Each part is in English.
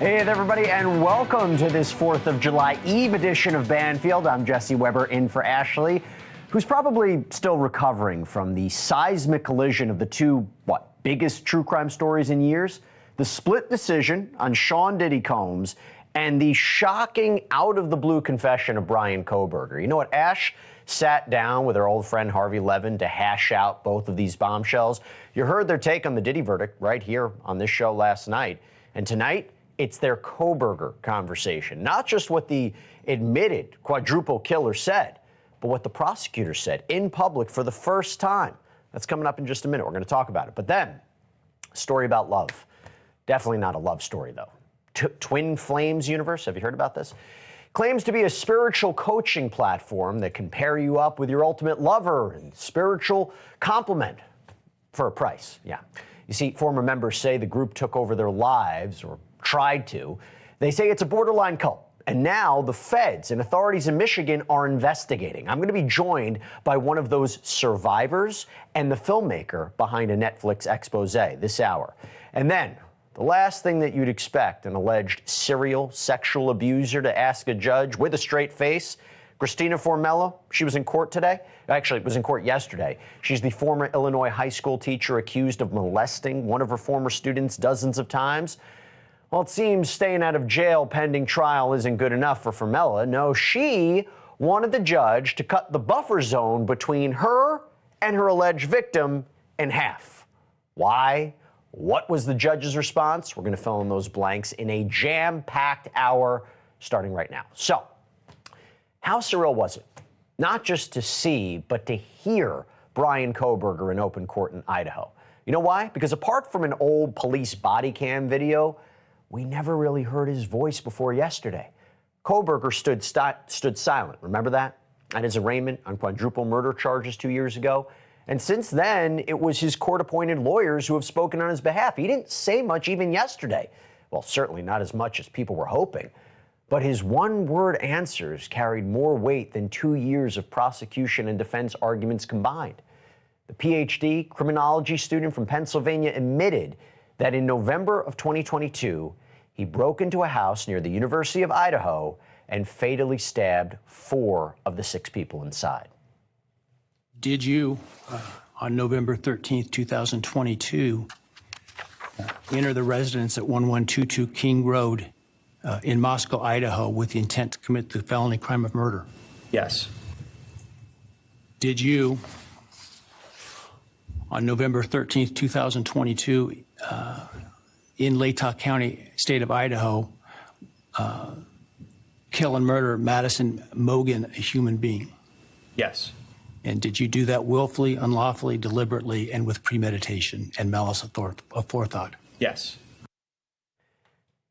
Hey there, everybody, and welcome to this 4th of July Eve edition of Banfield. I'm Jesse Weber, in for Ashleigh, who's probably still recovering from the seismic collision of the two, biggest true crime stories in years? The split decision on Sean Diddy Combs and the shocking out-of-the-blue confession of Bryan Kohberger. You know what? Ash sat down with her old friend Harvey Levin to hash out both of these bombshells. You heard their take on the Diddy verdict right here on this show last night. And tonight, it's their Kohberger conversation. Not just what the admitted quadruple killer said, but what the prosecutor said in public for the first time. That's coming up in just a minute. We're going to talk about it. But then, a story about love. Definitely not a love story, though. Twin Flames Universe, have you heard about this? Claims to be a spiritual coaching platform that can pair you up with your ultimate lover and spiritual complement for a price. Yeah. You see, former members say the group took over their lives, or tried to. They say it's a borderline cult. And now the feds and authorities in Michigan are investigating. I'm going to be joined by one of those survivors and the filmmaker behind a Netflix expose this hour. And then the last thing that you'd expect an alleged serial sexual abuser to ask a judge with a straight face. Christina Formella, she was in court today. Actually, it was in court yesterday. She's the former Illinois high school teacher accused of molesting one of her former students dozens of times. Well, it seems staying out of jail pending trial isn't good enough for Formella. No, she wanted the judge to cut the buffer zone between her and her alleged victim in half. Why? What was the judge's response? We're going to fill in those blanks in a jam-packed hour starting right now. So, how surreal was it? Not just to see, but to hear Bryan Kohberger in open court in Idaho. You know why? Because apart from an old police body cam video, we never really heard his voice before yesterday. Kohberger stood silent. Remember that? At his arraignment on quadruple murder charges 2 years ago. And since then, it was his court-appointed lawyers who have spoken on his behalf. He didn't say much even yesterday. Well, certainly not as much as people were hoping. But his one-word answers carried more weight than 2 years of prosecution and defense arguments combined. The PhD criminology student from Pennsylvania admitted that in November of 2022, he broke into a house near the University of Idaho and fatally stabbed 4 of the 6 people inside. Did you, on November 13th, 2022, enter the residence at 1122 King Road in Moscow, Idaho, with the intent to commit the felony crime of murder? Yes. Did you, on November 13th, 2022, in Latah County, state of Idaho, kill and murder Madison Mogen, a human being? Yes. And did you do that willfully, unlawfully, deliberately, and with premeditation and malice of forethought? Yes.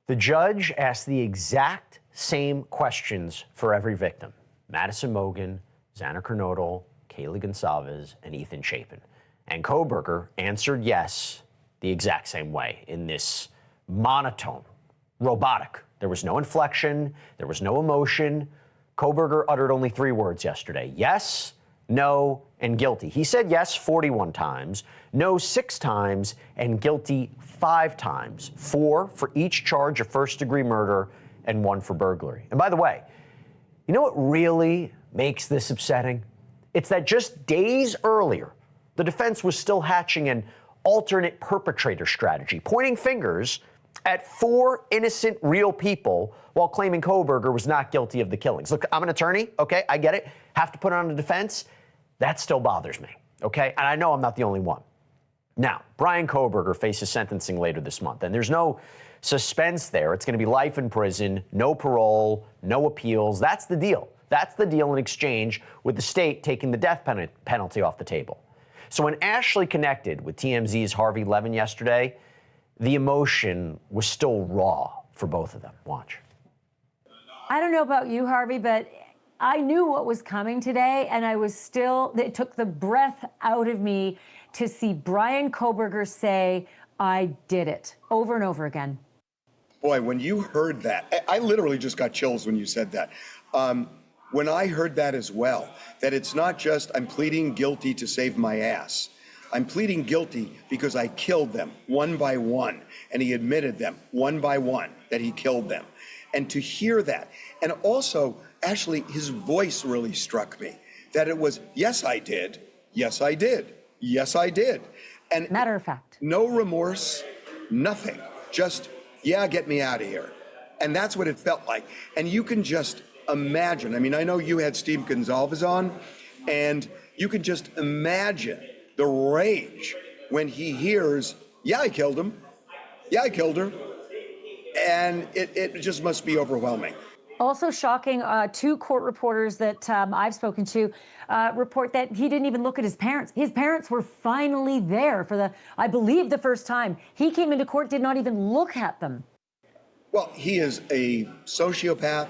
The judge asked the exact same questions for every victim: Madison Mogen, Xana Kernodle, Kaylee Goncalves, and Ethan Chapin. And Kohberger answered yes the exact same way in this monotone, robotic. There was no inflection. There was no emotion. Kohberger uttered only 3 words yesterday: yes, no, and guilty. He said yes 41 times, no 6 times, and guilty 5 times, 4 for each charge of first-degree murder and 1 for burglary. And by the way, you know what really makes this upsetting? It's that just days earlier, the defense was still hatching an alternate perpetrator strategy, pointing fingers at 4 innocent real people while claiming Kohberger was not guilty of the killings. Look, I'm an attorney, okay? I get it. Have to put on a defense. That still bothers me, okay? And I know I'm not the only one. Now, Bryan Kohberger faces sentencing later this month, and there's no suspense there. It's going to be life in prison, no parole, no appeals. That's the deal. That's the deal in exchange with the state taking the death penalty off the table. So when Ashleigh connected with TMZ's Harvey Levin yesterday, the emotion was still raw for both of them. Watch. I don't know about you, Harvey, but I knew what was coming today, and I was still, it took the breath out of me to see Bryan Kohberger say, I did it, over and over again. Boy, when you heard that, I literally just got chills when you said that. When I heard that as well, that it's not just I'm pleading guilty to save my ass, I'm pleading guilty because I killed them one by one. And he admitted them one by one that he killed them. And to hear that, and also, Ashleigh, his voice really struck me, that it was, yes, I did. Yes, I did. Yes, I did. And matter of fact, no remorse, nothing. Just, yeah, get me out of here. And that's what it felt like. And you can just imagine. I mean, I know you had Steve Gonsalves on, and you can just imagine the rage when he hears, yeah, I killed him. Yeah, I killed her. And it just must be overwhelming. also shocking, two court reporters that I've spoken to report that he didn't even look at his parents. His parents were finally there for I believe, the first time. He came into court, did not even look at them. Well, he is a sociopath.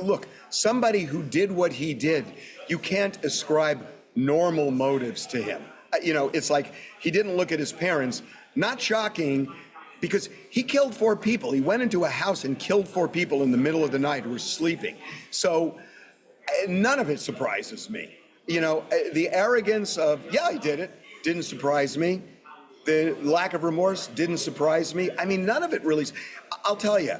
Look, somebody who did what he did, you can't ascribe normal motives to him. It's like he didn't look at his parents. Not shocking, because he killed 4 people. He went into a house and killed 4 people in the middle of the night who were sleeping. So none of it surprises me. The arrogance of, yeah, I did it, didn't surprise me. The lack of remorse didn't surprise me. I mean, none of it really. I'll tell you,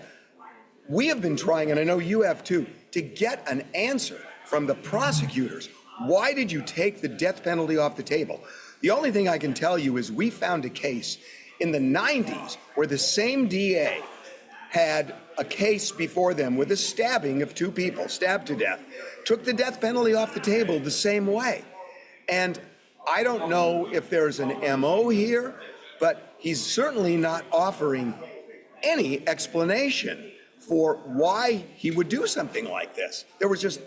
we have been trying, and I know you have too, to get an answer from the prosecutors. Why did you take the death penalty off the table? The only thing I can tell you is we found a case in the 90s where the same DA had a case before them with a stabbing of 2 people, stabbed to death, took the death penalty off the table the same way. And I don't know if there's an MO here, but he's certainly not offering any explanation for why he would do something like this. There was just,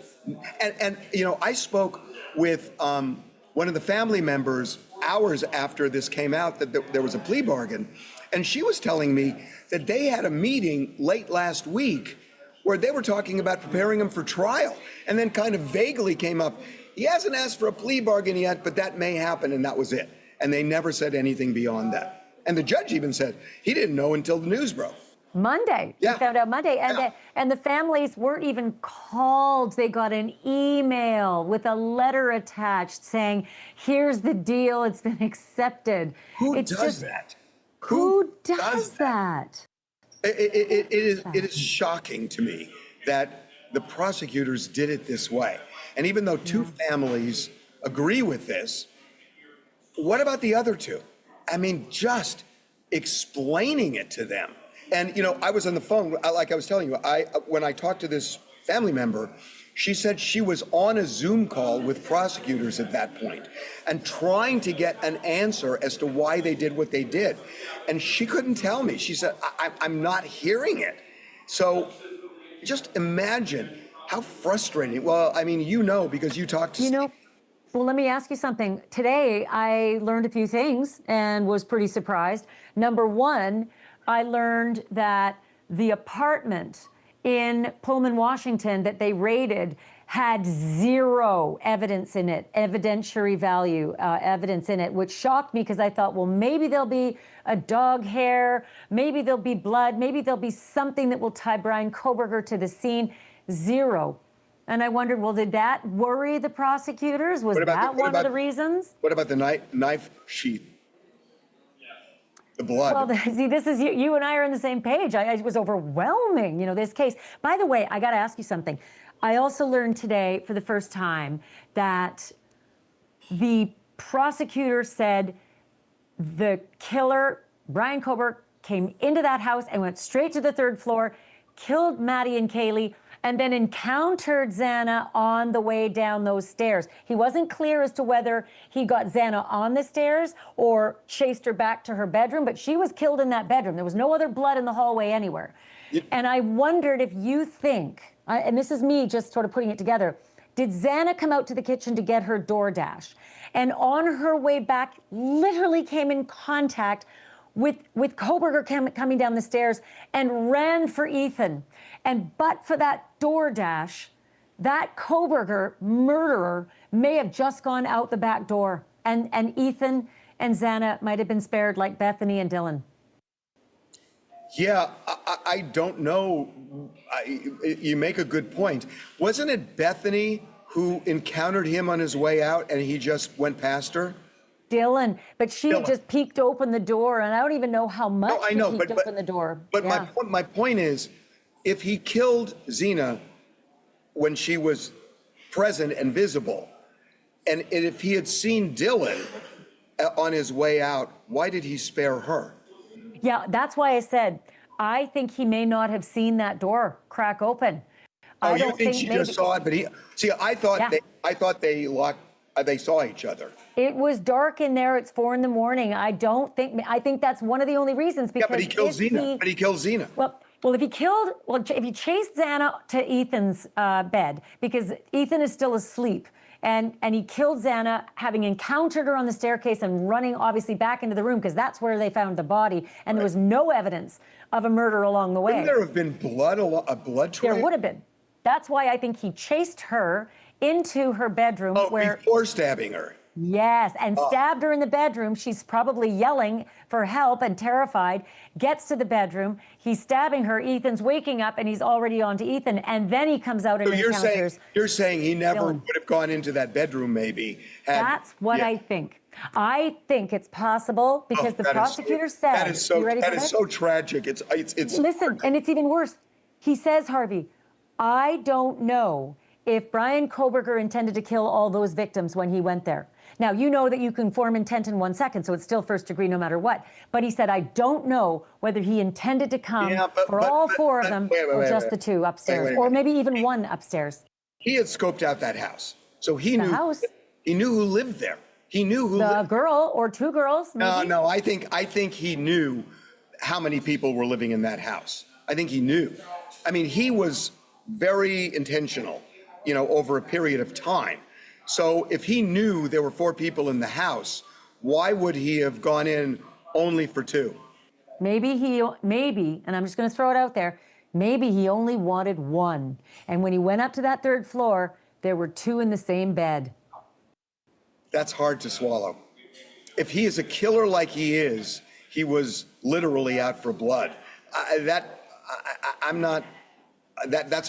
and I spoke with one of the family members hours after this came out that there was a plea bargain, and she was telling me that they had a meeting late last week where they were talking about preparing him for trial, and then kind of vaguely came up, he hasn't asked for a plea bargain yet, but that may happen, and that was it. And they never said anything beyond that. And the judge even said he didn't know until the news broke. Monday. Yeah. We found out Monday. Yeah. And the families weren't even called. They got an email with a letter attached saying, here's the deal. It's been accepted. Who does that? Who does that? It is shocking to me that the prosecutors did it this way. And even though 2 families agree with this, what about the other 2? I mean, just explaining it to them. And, I was on the phone, like I was telling you, when I talked to this family member, she said she was on a Zoom call with prosecutors at that point and trying to get an answer as to why they did what they did. And she couldn't tell me. She said, I'm not hearing it. So just imagine how frustrating. Well, I mean, because you talked to Well, let me ask you something. Today, I learned a few things and was pretty surprised. Number one, I learned that the apartment in Pullman, Washington that they raided had 0 evidence in it, evidentiary value evidence in it, which shocked me because I thought, well, maybe there'll be a dog hair, maybe there'll be blood, maybe there'll be something that will tie Bryan Kohberger to the scene. 0. And I wondered, well, did that worry the prosecutors? Was that one of the reasons? What about the knife sheath? The blood. Well, see, this is you and I are on the same page. It was overwhelming, this case. By the way, I got to ask you something. I also learned today for the first time that the prosecutor said the killer, Bryan Kohberger, came into that house and went straight to the 3rd floor, killed Maddie and Kaylee, and then encountered Xana on the way down those stairs. He wasn't clear as to whether he got Xana on the stairs or chased her back to her bedroom, but she was killed in that bedroom. There was no other blood in the hallway anywhere. And I wondered if you think, and this is me just sort of putting it together, did Xana come out to the kitchen to get her DoorDash? And on her way back, literally came in contact with Kohberger coming down the stairs and ran for Ethan. And but for that DoorDash, that Kohberger murderer may have just gone out the back door. And Ethan and Xana might have been spared like Bethany and Dylan. Yeah, I don't know. You make a good point. Wasn't it Bethany who encountered him on his way out and he just went past her? Dylan, but she had just peeked open the door, and I don't even know how much No, I know, she peeked open the door. But Yeah. my point is, if he killed Zina when she was present and visible, and if he had seen Dylan on his way out, why did he spare her? Yeah, that's why I said I think he may not have seen that door crack open. Oh, I you don't think she maybe, just saw it? But I thought they saw each other. It was dark in there. It's 4 a.m. I think that's one of the only reasons. Because Yeah, but he killed Zina. Well, if he chased Xana to Ethan's bed, because Ethan is still asleep, and he killed Xana, having encountered her on the staircase and running obviously back into the room, because that's where they found the body, and there was no evidence of a murder along the way. Wouldn't there have been a blood trail? There would have been. That's why I think he chased her into her bedroom. Before stabbing her. Yes, and stabbed her in the bedroom. She's probably yelling for help and terrified. Gets to the bedroom. He's stabbing her. Ethan's waking up, and he's already on to Ethan. And then he comes out and encounters. You're saying he never Dylan. would have gone into that bedroom, maybe. That's what I think. I think it's possible because the prosecutor said. That is so tragic. It's Listen, and it's even worse. He says, Harvey, I don't know if Bryan Kohberger intended to kill all those victims when he went there. Now, you know that you can form intent in 1 second, so it's still first degree no matter what. But he said, I don't know whether he intended to come for all four of them or just the two upstairs, or maybe even one upstairs. He had scoped out that house, so he knew who lived there. He knew who the girl or two girls. Maybe? No, I think he knew how many people were living in that house. I think he knew. I mean, he was very intentional, over a period of time. So if he knew there were 4 people in the house, why would he have gone in only for 2? Maybe, and I'm just going to throw it out there, maybe he only wanted 1. And when he went up to that 3rd floor, there were 2 in the same bed. That's hard to swallow. If he is a killer like he is, he was literally out for blood. That's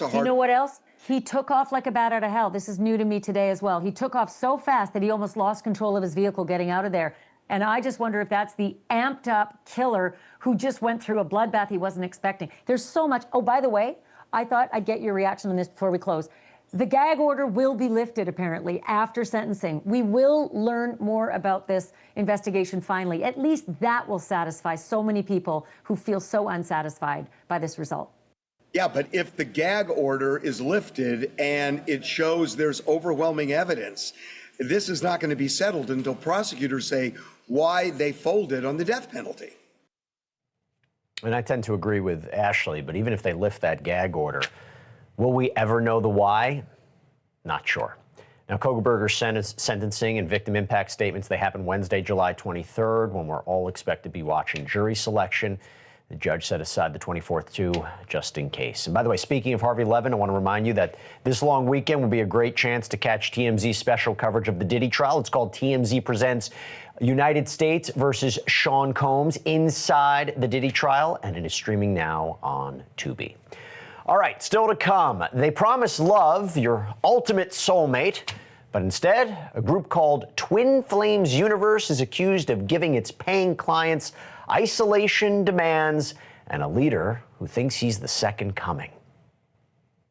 a hard. You know what else? He took off like a bat out of hell. This is new to me today as well. He took off so fast that he almost lost control of his vehicle getting out of there. And I just wonder if that's the amped up killer who just went through a bloodbath he wasn't expecting. There's so much. Oh, by the way, I thought I'd get your reaction on this before we close. The gag order will be lifted, apparently, after sentencing. We will learn more about this investigation finally. At least that will satisfy so many people who feel so unsatisfied by this result. Yeah, but if the gag order is lifted and it shows there's overwhelming evidence, this is not going to be settled until prosecutors say why they folded on the death penalty. And I tend to agree with Ashleigh, but even if they lift that gag order, will we ever know the why? Not sure. Now, Kohberger's sentencing and victim impact statements, they happen Wednesday, July 23rd, when we're all expected to be watching jury selection. The judge set aside the 24th too, just in case. And by the way, speaking of Harvey Levin, I want to remind you that this long weekend will be a great chance to catch TMZ's special coverage of the Diddy trial. It's called TMZ Presents United States versus Sean Combs Inside the Diddy Trial, and it is streaming now on Tubi. All right, still to come. They promise love, your ultimate soulmate, but instead, a group called Twin Flames Universe is accused of giving its paying clients isolation demands and a leader who thinks he's the second coming.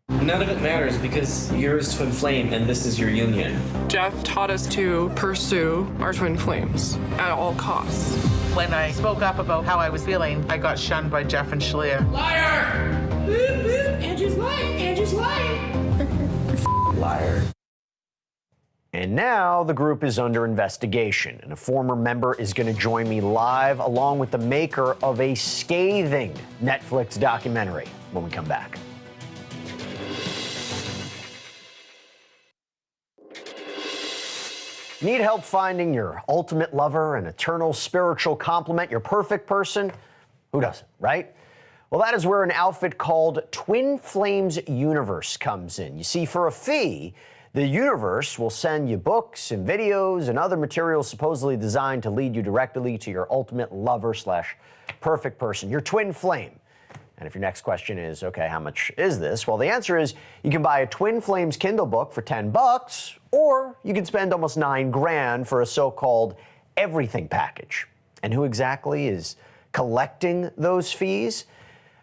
None of it matters because you're his twin flame and this is your union. Jeff taught us to pursue our twin flames at all costs. When I spoke up about how I was feeling, I got shunned by Jeff and Ashleigh. Liar! Boop, boop. Andrew's lying. Andrew's lying. Liar. And now the group is under investigation, and a former member is going to join me live along with the maker of a scathing Netflix documentary when we come back. Need help finding your ultimate lover, an eternal spiritual complement, your perfect person? Who doesn't, right? Well, that is where an outfit called Twin Flames Universe comes in. You see, for a fee, the universe will send you books and videos and other materials supposedly designed to lead you directly to your ultimate lover / perfect person, your twin flame. And if your next question is, okay, how much is this? Well, the answer is you can buy a Twin Flames Kindle book for $10, or you can spend almost $9 grand for a so-called everything package. And who exactly is collecting those fees?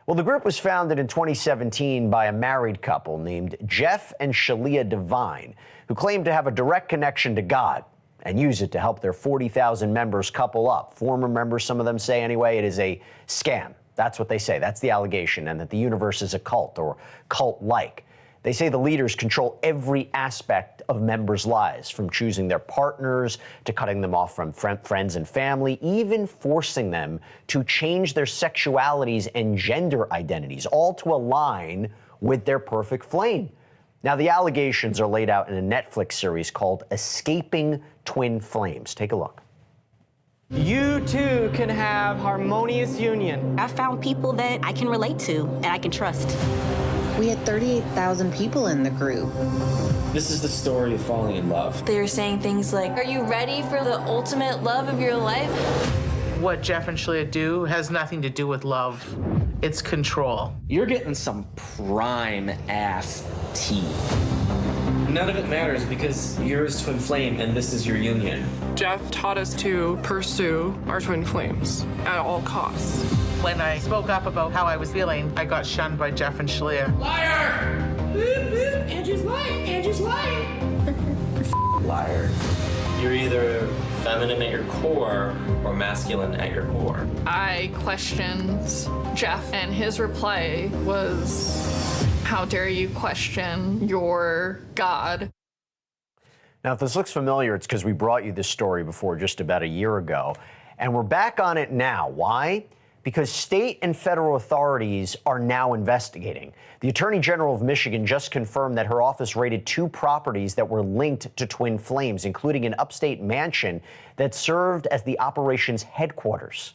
Well, the group was founded in 2017 by a married couple named Jeff and Ashleigh Banfield, who claimed to have a direct connection to God and use it to help their 40,000 members couple up. Former members, some of them say anyway, it is a scam. That's what they say. That's the allegation, and that the universe is a cult or cult-like. They say the leaders control every aspect of members' lives, from choosing their partners to cutting them off from friends and family, even forcing them to change their sexualities and gender identities, all to align with their perfect flame. Now, the allegations are laid out in a Netflix series called Escaping Twin Flames. Take a look. You too can have harmonious union. I found people that I can relate to and I can trust. We had 38,000 people in the group. This is the story of falling in love. They were saying things like, "Are you ready for the ultimate love of your life?" What Jeff and Ashleigh do has nothing to do with love. It's control. You're getting some prime ass tea. None of it matters because yours twin flame and this is your union. Jeff taught us to pursue our twin flames at all costs. When I spoke up about how I was feeling, I got shunned by Jeff and Ashleigh. Liar! Boop, boop. Angie's lying. Angie's lying. Liar. You're either feminine at your core or masculine at your core. I questioned Jeff, and his reply was, "How dare you question your God?" Now, if this looks familiar, it's because we brought you this story before just about a year ago, and we're back on it now. Why? Because state and federal authorities are now investigating. The Attorney General of Michigan just confirmed that her office raided 2 properties that were linked to twin flames, including an upstate mansion that served as the operations headquarters.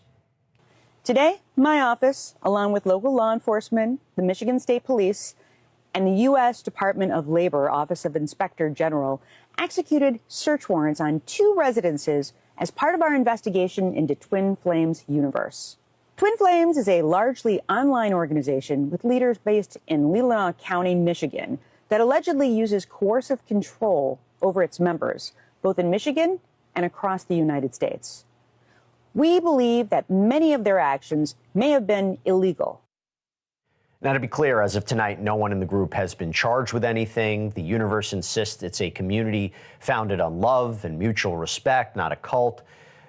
Today, my office, along with local law enforcement, the Michigan State Police, and the U.S. Department of Labor Office of Inspector General, executed search warrants on 2 residences as part of our investigation into Twin Flames Universe. Twin Flames is a largely online organization with leaders based in Leelanau County, Michigan, that allegedly uses coercive control over its members, both in Michigan and across the United States. We believe that many of their actions may have been illegal. Now, to be clear, as of tonight, no one in the group has been charged with anything. The universe insists it's a community founded on love and mutual respect, not a cult.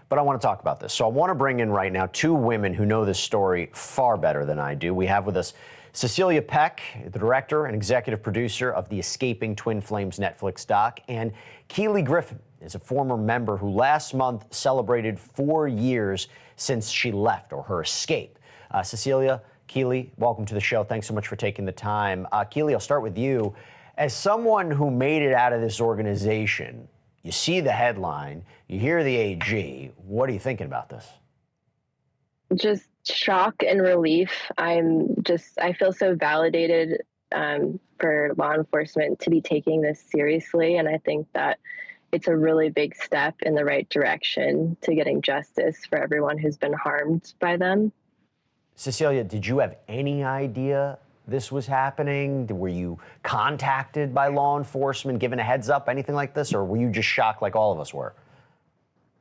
But I want to talk about this. So I want to bring in right now 2 women who know this story far better than I do. We have with us Cecilia Peck, the director and executive producer of the Escaping Twin Flames Netflix doc, and Keely Griffin is a former member who last month celebrated 4 years since she left, or her escape. Cecilia, Keely, welcome to the show. Thanks so much for taking the time. Keely, I'll start with you. As someone who made it out of this organization, you see the headline, you hear the AG. What are you thinking about this? Just shock and relief. I feel so validated for law enforcement to be taking this seriously. And I think that it's a really big step in the right direction to getting justice for everyone who's been harmed by them. Cecilia, did you have any idea this was happening? Were you contacted by law enforcement, given a heads up, anything like this? Or were you just shocked like all of us were?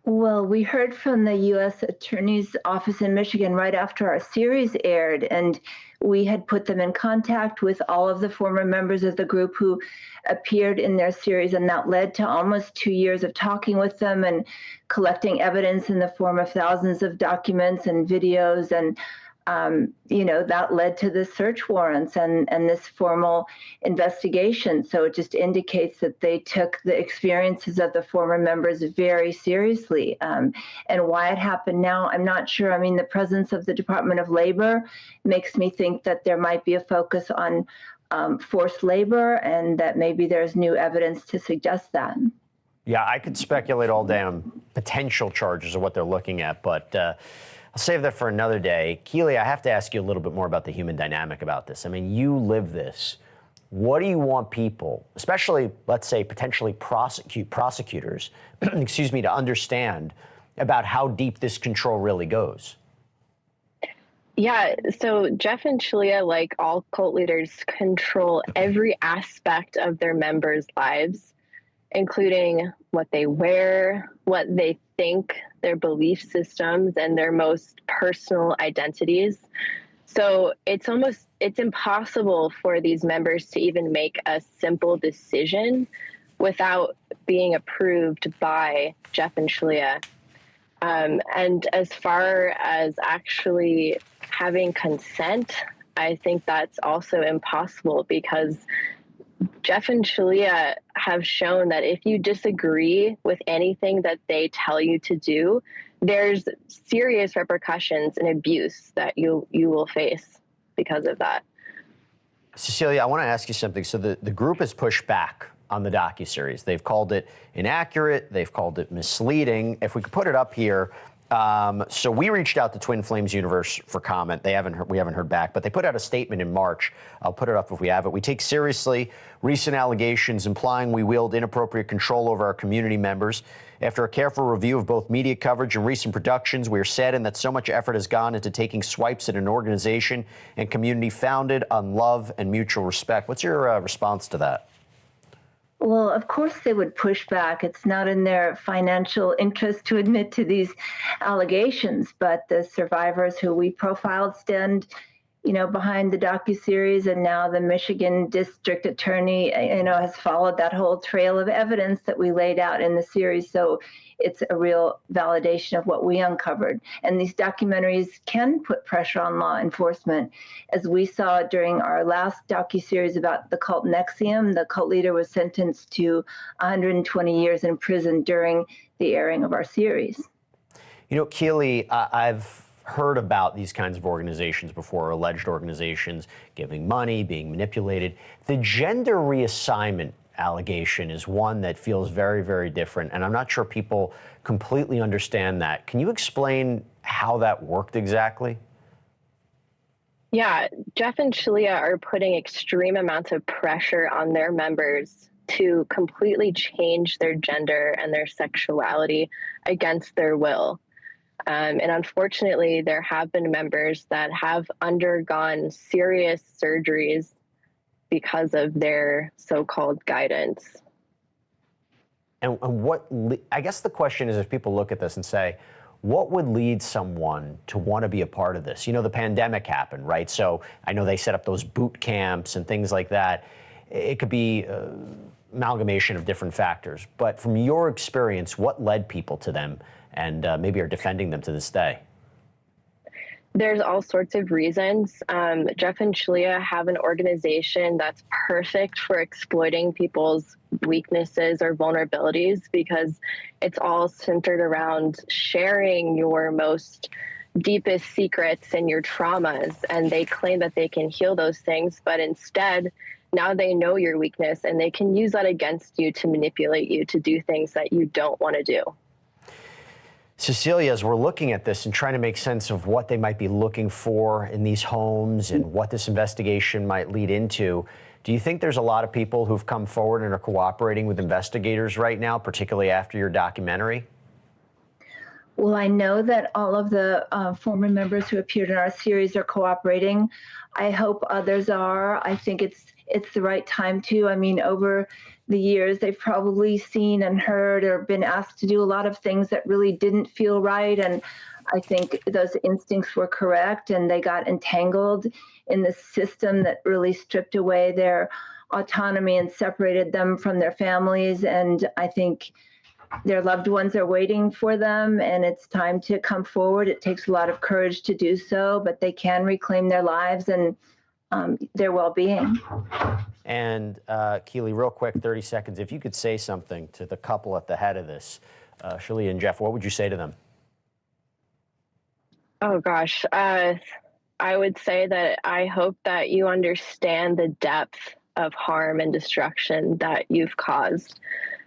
Well, we heard from the U.S. Attorney's Office in Michigan right after our series aired, and we had put them in contact with all of the former members of the group who appeared in their series, and that led to almost 2 years of talking with them and collecting evidence in the form of thousands of documents and videos, and that led to the search warrants and this formal investigation. So it just indicates that they took the experiences of the former members very seriously. And why it happened now, I'm not sure. I mean, the presence of the Department of Labor makes me think that there might be a focus on forced labor, and that maybe there's new evidence to suggest that. Yeah, I could speculate all day on potential charges of what they're looking at, but I'll save that for another day. Keely, I have to ask you a little bit more about the human dynamic about this. I mean, you live this. What do you want people, especially, let's say, potentially prosecutors, to understand about how deep this control really goes? Yeah, so Jeff and Ashleigh, like all cult leaders, control every aspect of their members' lives. including what they wear, what they think, their belief systems, and their most personal identities. So it's impossible for these members to even make a simple decision without being approved by Jeff and Ashleigh. And as far as actually having consent, I think that's also impossible because Jeff and Ashleigh have shown that if you disagree with anything that they tell you to do, there's serious repercussions and abuse that you will face because of that. Cecilia, I want to ask you something. So the group has pushed back on the docuseries. They've called it inaccurate. They've called it misleading. If we could put it up here. So we reached out to Twin Flames Universe for comment. We haven't heard back, but they put out a statement in March. I'll put it up if we have it. We take seriously recent allegations implying we wield inappropriate control over our community members. After a careful review of both media coverage and recent productions, we are saddened that so much effort has gone into taking swipes at an organization and community founded on love and mutual respect. What's your response to that? Well, of course they would push back. It's not in their financial interest to admit to these allegations, but the survivors who we profiled stand, behind the docuseries, and now the Michigan District Attorney, has followed that whole trail of evidence that we laid out in the series. So it's a real validation of what we uncovered. And these documentaries can put pressure on law enforcement. As we saw during our last docuseries about the cult NXIVM, the cult leader was sentenced to 120 years in prison during the airing of our series. Keely, I've heard about these kinds of organizations before, alleged organizations giving money, being manipulated. The gender reassignment allegation is one that feels very, very different, and I'm not sure people completely understand that. Can you explain how that worked exactly? Yeah, Jeff and Ashleigh are putting extreme amounts of pressure on their members to completely change their gender and their sexuality against their will. And unfortunately, there have been members that have undergone serious surgeries because of their so-called guidance. And I guess the question is, if people look at this and say, what would lead someone to want to be a part of this? The pandemic happened, right? So I know they set up those boot camps and things like that. It could be amalgamation of different factors. But from your experience, what led people to them and maybe are defending them to this day? There's all sorts of reasons. Jeff and Ashleigh have an organization that's perfect for exploiting people's weaknesses or vulnerabilities because it's all centered around sharing your most deepest secrets and your traumas. And they claim that they can heal those things, but instead, now they know your weakness and they can use that against you to manipulate you to do things that you don't want to do. Cecilia, as we're looking at this and trying to make sense of what they might be looking for in these homes and what this investigation might lead into, do you think there's a lot of people who've come forward and are cooperating with investigators right now, particularly after your documentary? Well, I know that all of the former members who appeared in our series are cooperating. I hope others are. I think it's the right time to. I mean, over the years, they've probably seen and heard or been asked to do a lot of things that really didn't feel right. And I think those instincts were correct, and they got entangled in the system that really stripped away their autonomy and separated them from their families. And I think their loved ones are waiting for them, and it's time to come forward. It takes a lot of courage to do so, but they can reclaim their lives and their well-being. And Keely, real quick, 30 seconds, if you could say something to the couple at the head of this, Ashleigh and Jeff, what would you say to them? Oh gosh, I would say that I hope that you understand the depth of harm and destruction that you've caused.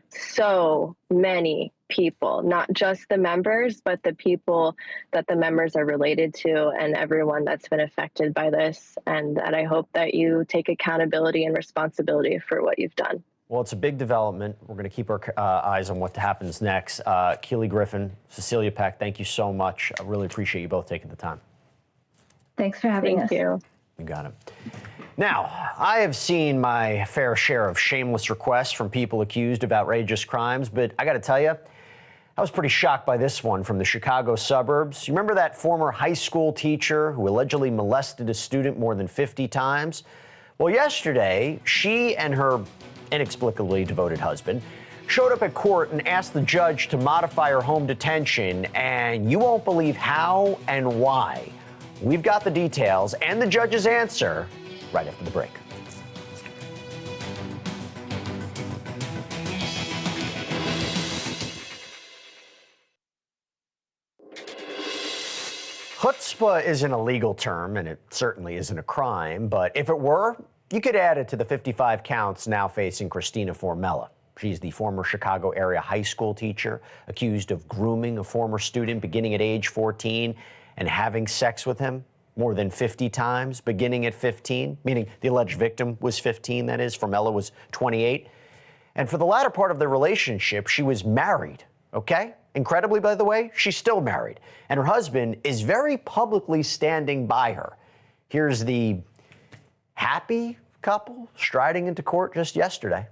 So many people, not just the members, but the people that the members are related to and everyone that's been affected by this. And I hope that you take accountability and responsibility for what you've done. Well, it's a big development. We're going to keep our eyes on what happens next. Keely Griffin, Cecilia Peck, thank you so much. I really appreciate you both taking the time. Thanks for having us. Thank you. You got it. Now, I have seen my fair share of shameless requests from people accused of outrageous crimes, but I got to tell you, I was pretty shocked by this one from the Chicago suburbs. You remember that former high school teacher who allegedly molested a student more than 50 times? Well, yesterday, she and her inexplicably devoted husband showed up at court and asked the judge to modify her home detention, and you won't believe how and why. We've got the details and the judge's answer right after the break. Chutzpah isn't a legal term, and it certainly isn't a crime, but if it were, you could add it to the 55 counts now facing Christina Formella. She's the former Chicago area high school teacher accused of grooming a former student beginning at age 14 and having sex with him more than 50 times beginning at 15, meaning the alleged victim was 15, that is. Formella was 28. And for the latter part of their relationship, she was married, okay? Incredibly, by the way, she's still married. And her husband is very publicly standing by her. Here's the happy couple striding into court just yesterday.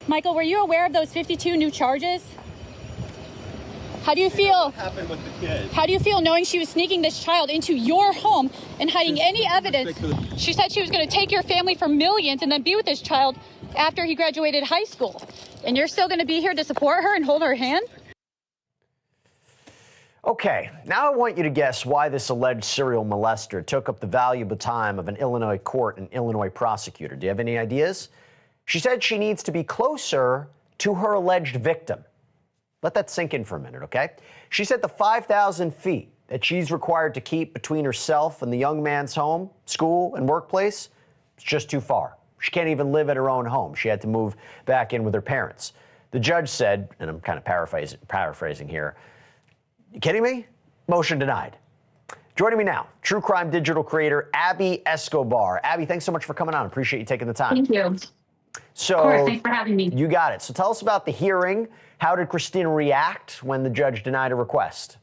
Michael, were you aware of those 52 new charges? How do you feel? What happened with the kid? How do you feel knowing she was sneaking this child into your home and hiding any evidence? She said she was going to take your family for millions and then be with this child after he graduated high school. And you're still going to be here to support her and hold her hand? Okay, now I want you to guess why this alleged serial molester took up the valuable time of an Illinois court and Illinois prosecutor. Do you have any ideas? She said she needs to be closer to her alleged victim. Let that sink in for a minute, okay? She said the 5,000 feet that she's required to keep between herself and the young man's home, school, and workplace, it's just too far. She can't even live at her own home. She had to move back in with her parents. The judge said, and I'm kind of paraphrasing here, you kidding me? Motion denied. Joining me now, true crime digital creator Abby Escobar. Abby, thanks so much for coming on. Appreciate you taking the time. Thank you. So, of course, thanks for having me. You got it. So tell us about the hearing. How did Christina react when the judge denied a request?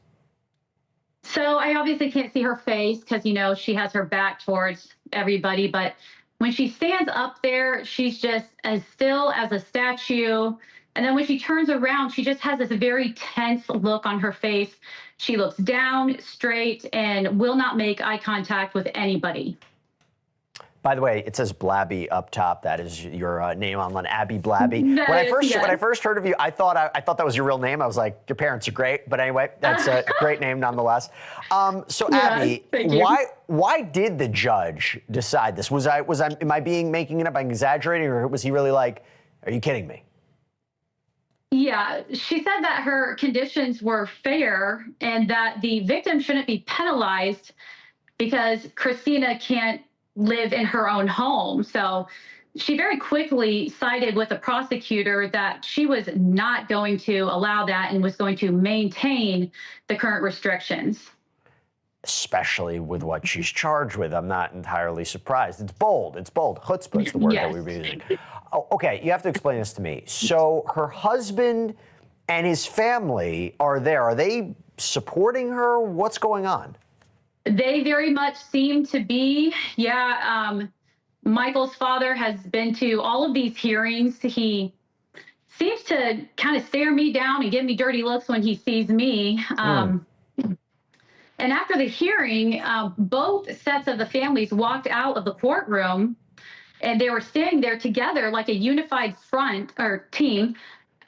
So I obviously can't see her face because, you know, she has her back towards everybody. But when she stands up there, she's just as still as a statue. And then when she turns around, she just has this very tense look on her face. She looks down, straight, and will not make eye contact with anybody. By the way, it says Blabby up top. That is your name online, Abby Blabby. When I first heard of you, I thought that was your real name. I was like, your parents are great, but anyway, that's a great name nonetheless. So Abby, why did the judge decide this? Am I making it up? I'm exaggerating, or was he really like, are you kidding me? Yeah, she said that her conditions were fair and that the victim shouldn't be penalized because Christina can't live in her own home. So she very quickly sided with the prosecutor that she was not going to allow that and was going to maintain the current restrictions. Especially with what she's charged with. I'm not entirely surprised. It's bold. It's bold. Chutzpah is the word that we're using. Oh, okay, you have to explain this to me. So her husband and his family are there. Are they supporting her? What's going on? They very much seem to be. Yeah, Michael's father has been to all of these hearings. He seems to kind of stare me down and give me dirty looks when he sees me. And after the hearing, both sets of the families walked out of the courtroom, and they were standing there together like a unified front or team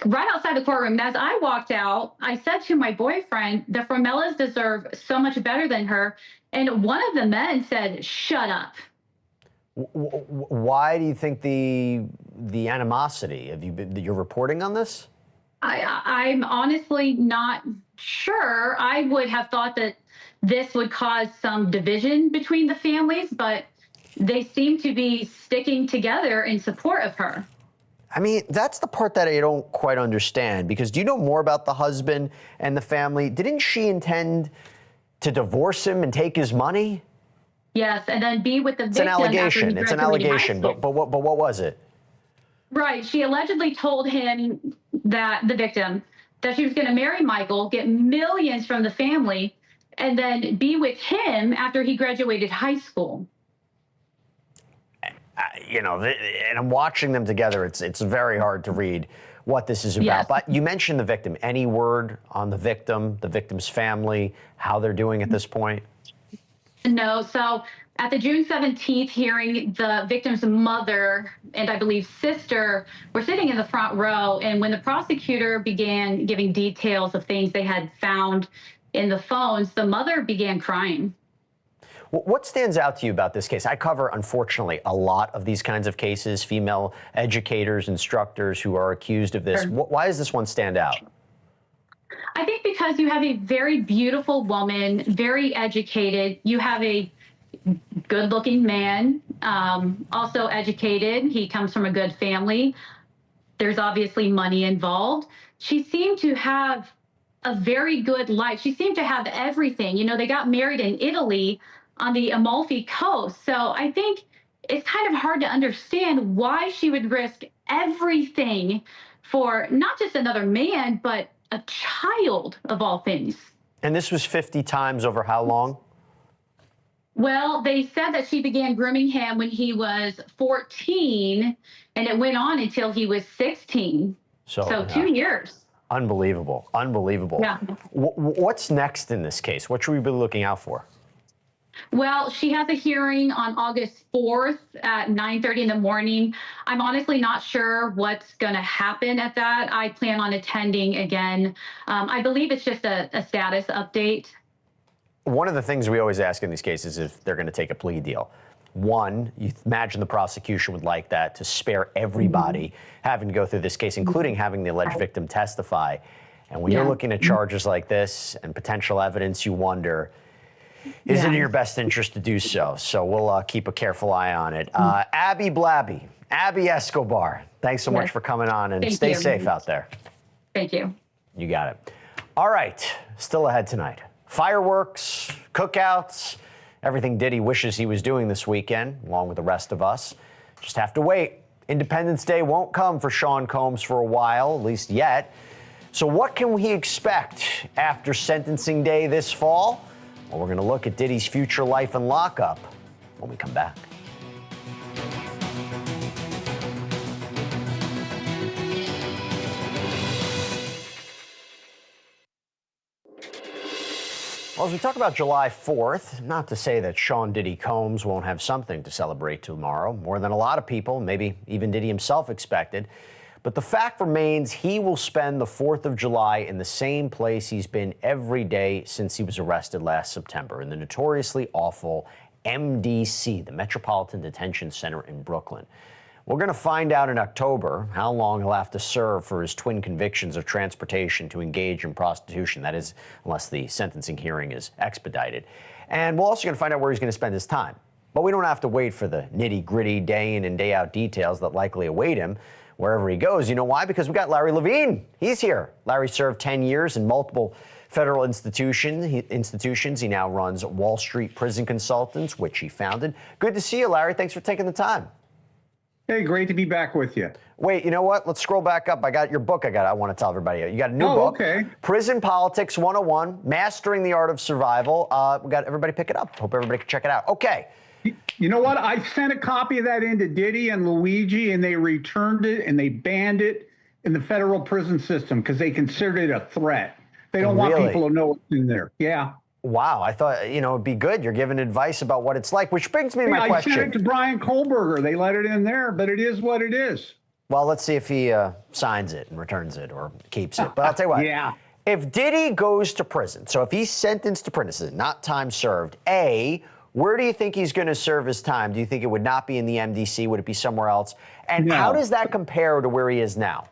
right outside the courtroom. And as I walked out, I said to my boyfriend, the Formellas deserve so much better than her. And one of the men said, shut up. Why do you think the animosity? You're reporting on this? I'm honestly not sure. I would have thought that this would cause some division between the families, but they seem to be sticking together in support of her. I mean, that's the part that I don't quite understand, because do you know more about the husband and the family? Didn't she intend to divorce him and take his money? Yes, and then be with the victim. It's an allegation. It's an allegation. But what was it? Right. She allegedly told him, that the victim, that she was going to marry Michael, get millions from the family, and then be with him after he graduated high school. and I'm watching them together. It's very hard to read what this is about. Yes. But you mentioned the victim. Any word on the victim's family, how they're doing at this point? No. So at the June 17th hearing, the victim's mother and I believe sister were sitting in the front row. And when the prosecutor began giving details of things they had found in the phones, the mother began crying. What stands out to you about this case? I cover, unfortunately, a lot of these kinds of cases, female educators, instructors who are accused of this. Sure. Why does this one stand out? I think because you have a very beautiful woman, very educated. You have a good-looking man, also educated. He comes from a good family. There's obviously money involved. She seemed to have a very good life. She seemed to have everything. You know, they got married in Italy on the Amalfi Coast. So I think it's kind of hard to understand why she would risk everything for not just another man, but a child of all things. And this was 50 times over how long? Well, they said that she began grooming him when he was 14, and it went on until he was 16. So 2 years. Unbelievable. Unbelievable. Yeah. What's next in this case? What should we be looking out for? Well, she has a hearing on August 4th at 9:30 in the morning. I'm honestly not sure what's going to happen at that. I plan on attending again. I believe it's just a status update. One of the things we always ask in these cases is if they're going to take a plea deal. One, you imagine the prosecution would like that to spare everybody having to go through this case, including having the alleged victim testify. And when you're looking at charges like this and potential evidence, you wonder, is it in your best interest to do so? So we'll keep a careful eye on it. Abby Blabby, Abby Escobar, thanks so much for coming on, and stay safe out there. Thank you. You got it. All right, still ahead tonight. Fireworks, cookouts, everything Diddy wishes he was doing this weekend, along with the rest of us. Just have to wait. Independence Day won't come for Sean Combs for a while, at least yet. So what can we expect after sentencing day this fall? Well, we're going to look at Diddy's future life in lockup when we come back. Well, as we talk about July 4th, not to say that Sean Diddy Combs won't have something to celebrate tomorrow, more than a lot of people, maybe even Diddy himself expected. But the fact remains he will spend the 4th of July in the same place he's been every day since he was arrested last September, in the notoriously awful MDC, the Metropolitan Detention Center in Brooklyn. We're going to find out in October how long he'll have to serve for his twin convictions of transportation to engage in prostitution. That is, unless the sentencing hearing is expedited. And we're also going to find out where he's going to spend his time. But we don't have to wait for the nitty-gritty day in and day out details that likely await him wherever he goes. You know why? Because we got Larry Levine. He's here. Larry served 10 years in multiple federal institutions. He now runs Wall Street Prison Consultants, which he founded. Good to see you, Larry. Thanks for taking the time. Hey, great to be back with you. Wait, you know what? Let's scroll back up. I got your book. I want to tell everybody. You got a new book. Okay. Prison Politics 101, Mastering the Art of Survival. We got everybody pick it up. Hope everybody can check it out. Okay. You know what? I sent a copy of that into Diddy and Luigi, and they returned it and they banned it in the federal prison system because they considered it a threat. They don't want people to know what's in there. Yeah. Wow. I thought, it'd be good. You're giving advice about what it's like, which brings me to my question. I sent it to Bryan Kohberger. They let it in there, but it is what it is. Well, let's see if he signs it and returns it or keeps it. But I'll tell you what. Yeah. If Diddy goes to prison, so if he's sentenced to prison, not time served, where do you think he's going to serve his time? Do you think it would not be in the MDC? Would it be somewhere else? And how does that compare to where he is now?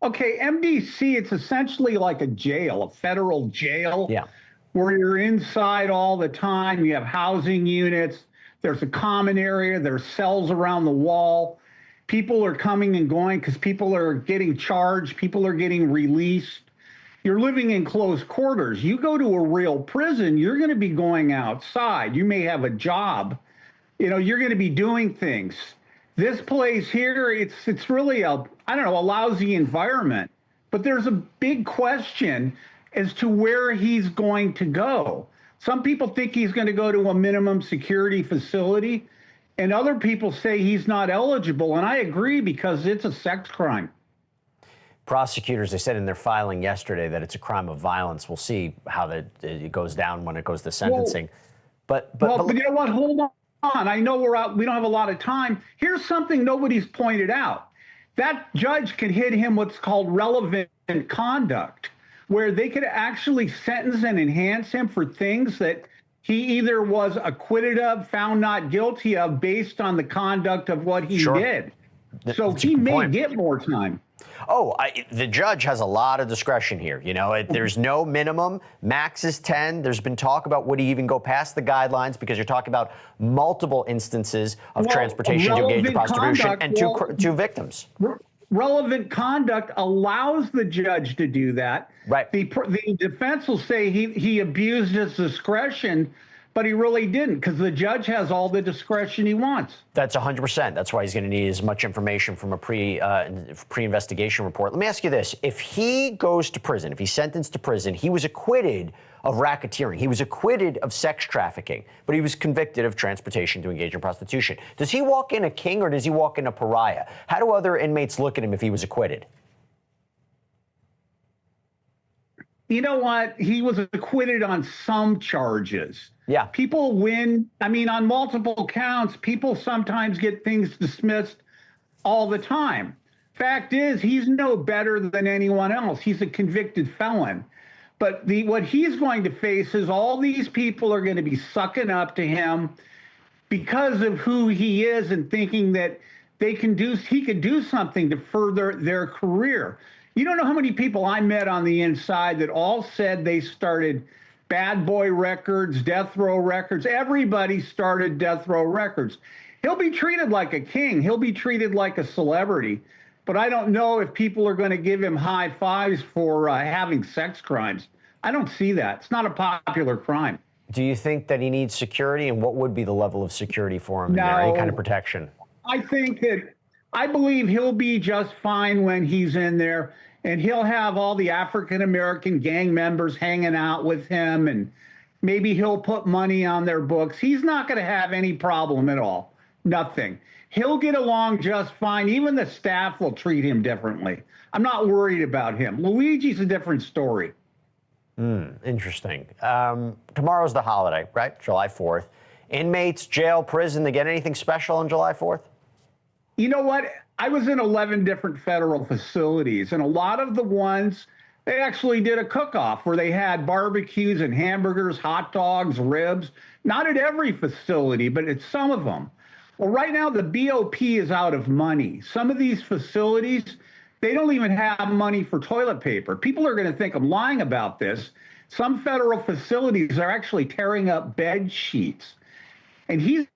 Okay, MDC, it's essentially like a jail, a federal jail. Yeah. Where you're inside all the time. You have housing units. There's a common area. There's cells around the wall. People are coming and going because people are getting charged. People are getting released. You're living in close quarters. You go to a real prison, you're going to be going outside. You may have a job. You're going to be doing things. This place here, it's really a lousy environment. But there's a big question as to where he's going to go. Some people think he's going to go to a minimum security facility. And other people say he's not eligible, and I agree because it's a sex crime. Prosecutors, they said in their filing yesterday that it's a crime of violence. We'll see how it goes down when it goes to sentencing. But you know what? Hold on. I know we don't have a lot of time. Here's something nobody's pointed out. That judge can hit him what's called relevant conduct, where they could actually sentence and enhance him for things that he either was acquitted of, found not guilty of, based on the conduct of what he did. So he may get more time. Oh, the judge has a lot of discretion here. You know, there's no minimum. Max is 10. There's been talk about would he even go past the guidelines, because you're talking about multiple instances of transportation to engage in prostitution and two victims. Relevant conduct allows the judge to do that. Right. The defense will say he abused his discretion, but he really didn't, because the judge has all the discretion he wants. That's 100%. That's why he's going to need as much information from a pre-investigation report. Let me ask you this. If he goes to prison, if he's sentenced to prison, he was acquitted of racketeering. He was acquitted of sex trafficking, but he was convicted of transportation to engage in prostitution. Does he walk in a king or does he walk in a pariah? How do other inmates look at him if he was acquitted? You know what? He was acquitted on some charges. Yeah. People win. I mean, on multiple counts, people sometimes get things dismissed all the time. Fact is, he's no better than anyone else. He's a convicted felon. But what he's going to face is all these people are going to be sucking up to him because of who he is and thinking that he could do something to further their career. You don't know how many people I met on the inside that all said they started Bad Boy Records, Death Row Records. Everybody started Death Row Records. He'll be treated like a king. He'll be treated like a celebrity. But I don't know if people are going to give him high fives for having sex crimes. I don't see that. It's not a popular crime. Do you think that he needs security, and what would be the level of security for him? No, any kind of protection? I believe he'll be just fine when he's in there, and he'll have all the African-American gang members hanging out with him, and maybe he'll put money on their books. He's not going to have any problem at all. Nothing. He'll get along just fine. Even the staff will treat him differently. I'm not worried about him. Luigi's a different story. Interesting. Tomorrow's the holiday, right? July 4th. Inmates, jail, prison, they get anything special on July 4th? You know what? I was in 11 different federal facilities, and a lot of the ones, they actually did a cook-off where they had barbecues and hamburgers, hot dogs, ribs. Not at every facility, but at some of them. Well, right now, the BOP is out of money. Some of these facilities, they don't even have money for toilet paper. People are going to think I'm lying about this. Some federal facilities are actually tearing up bed sheets. And he's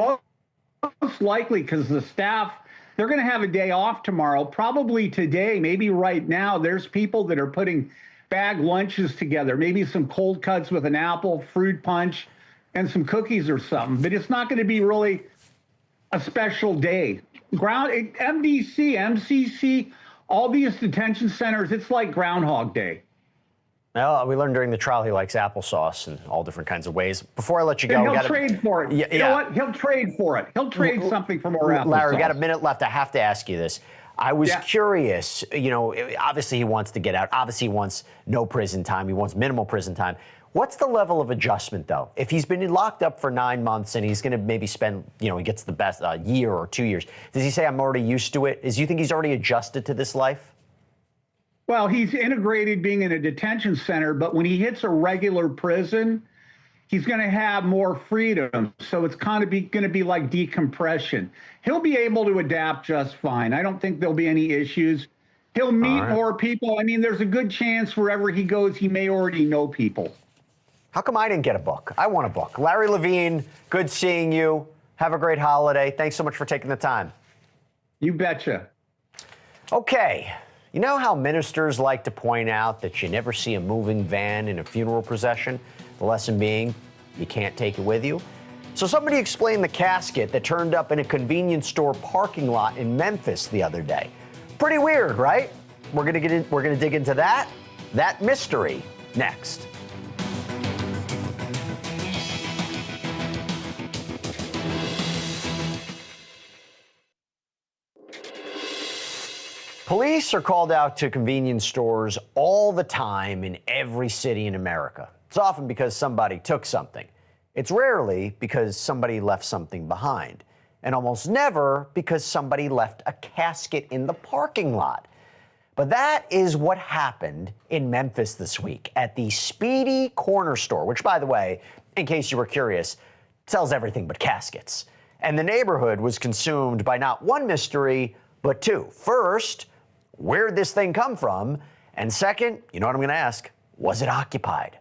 most likely, because the staff, they're going to have a day off tomorrow, probably today, maybe right now. There's people that are putting bag lunches together, maybe some cold cuts with an apple, fruit punch, and some cookies or something. But it's not going to be really a special day. MDC, MCC, all these detention centers, it's like Groundhog Day. Well, we learned during the trial he likes applesauce in all different kinds of ways. Before I let you go, and he'll trade for it. You know what? He'll trade for it. He'll trade something for more applesauce. Larry, we got a minute left. I have to ask you this. I was curious, you know, obviously he wants to get out. Obviously he wants no prison time. He wants minimal prison time. What's the level of adjustment, though? If he's been locked up for 9 months and he's going to maybe spend, you know, he gets the best year or 2 years, does he say, I'm already used to it? Do you think he's already adjusted to this life? Well, he's integrated being in a detention center, but when he hits a regular prison, he's going to have more freedom. So it's kind of going to be like decompression. He'll be able to adapt just fine. I don't think there'll be any issues. He'll meet more people. I mean, there's a good chance wherever he goes, he may already know people. How come I didn't get a book? I want a book. Larry Levine, good seeing you. Have a great holiday. Thanks so much for taking the time. You betcha. Okay. You know how ministers like to point out that you never see a moving van in a funeral procession? The lesson being, you can't take it with you. So somebody explained the casket that turned up in a convenience store parking lot in Memphis the other day. Pretty weird, right? We're gonna dig into that mystery next. Police are called out to convenience stores all the time in every city in America. It's often because somebody took something. It's rarely because somebody left something behind. And almost never because somebody left a casket in the parking lot. But that is what happened in Memphis this week at the Speedy Corner Store, which, by the way, in case you were curious, sells everything but caskets. And the neighborhood was consumed by not one mystery, but two. First, where'd this thing come from? And second, you know what I'm going to ask, was it occupied?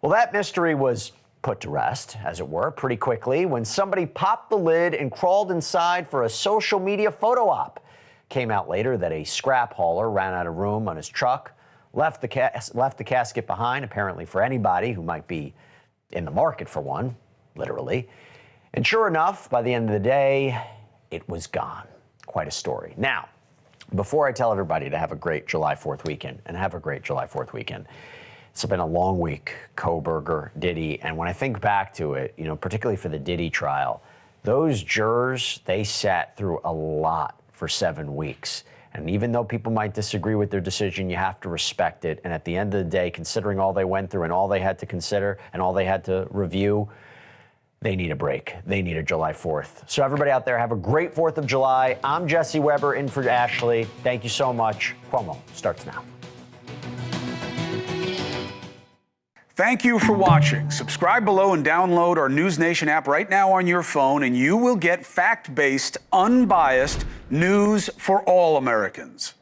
Well, that mystery was put to rest, as it were, pretty quickly when somebody popped the lid and crawled inside for a social media photo op. Came out later that a scrap hauler ran out of room on his truck, left the casket behind, apparently for anybody who might be in the market for one, literally. And sure enough, by the end of the day, it was gone. Quite a story. Now, before I tell everybody to have a great July 4th weekend, and have a great July 4th weekend, it's been a long week, Kohberger, Diddy, and when I think back to it, you know, particularly for the Diddy trial, those jurors, they sat through a lot for 7 weeks. And even though people might disagree with their decision, you have to respect it. And at the end of the day, considering all they went through and all they had to consider and all they had to review, they need a break. They need a July 4th. So everybody out there, have a great 4th of July. I'm Jesse Weber in for Ashleigh. Thank you so much. Cuomo starts now. Thank you for watching. Subscribe below and download our NewsNation app right now on your phone, and you will get fact-based, unbiased news for all Americans.